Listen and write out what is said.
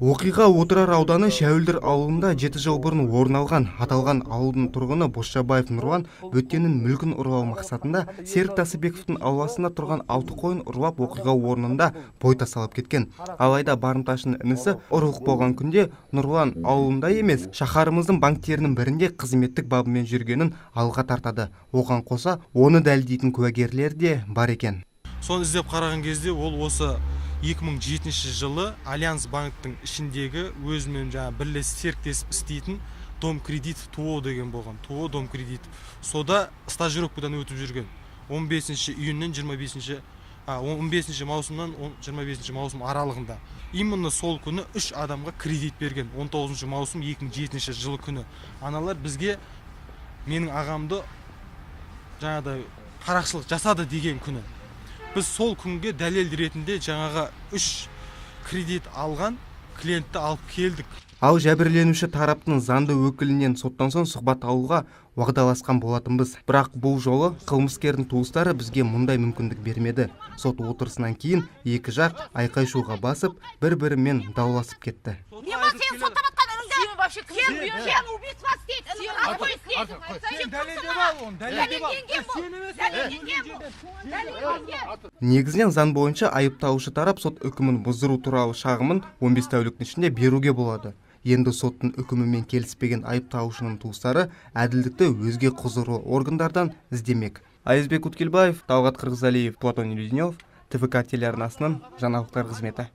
Оқиға Отырар ауданы Шәуілдір ауылында 7 жыл бұрын орын алған. Аталған ауылдың тұрғыны Бозшабаев Нұрлан бөткеннің мүлкін ұрлау мақсатында Серік Тасыбековтың ауласында тұрған 6 қойын ұрлап оқиға орнында бой тасалап кеткен. Алайда барымташының інісі ұрлық болған күнде Нұрлан ауылында емес, шаһарымыздың банктерінің бірінде қызметтік бабымен жүргенін алға тартады. Оған қоса, оны дәлелдейтін куәгерлер де бар екен. Соны іздеп қараған кезде ол осы 2007 жылы Альянс банктың ішіндегі өзімен бірлесіп серіктесіп істейтін Дом кредит ТО деген болған. ТО Дом кредит. Сода стажировкадан өтіп жүрген. 15 июньнен 15 маусымнан 25 маусым аралығында. Именно сол күні 3 адамға кредит берген. 19 маусым 2007 жылы күні. Аналар бізге менің ағамды жаңағыдай қарақшылық жасады деген күні. Біз сол күнге дәлел ретінде жаңаға 3 кредит алған клиентті алып келдік. Ал жәбірленуші тараптың заңды өкілінен соттан соң сұхбат алуға уағдаласқан болатынбыз. Бірақ бұл жолы қылмыскердің туыстары бізге мұндай мүмкіндік бермеді. Сот отырысынан кейін екі жақ айқай-шуға басып, бір-бірімен дауласып кетті. Негізінен заң бойынша айыпталушы тарап сот үкімін бұзыру туралы шағымын 15 тәуліктің ішінде беруге болады. Енді соттың үкімімен келіспеген айыпталушының туыстары әділдікті өзге құзырлы органдардан іздемек. Айызбек Уткелбаев, Талғат Қырғызалиев, Платон Илюзнев, ТВК телеарнасының жаңалықтар қызметі.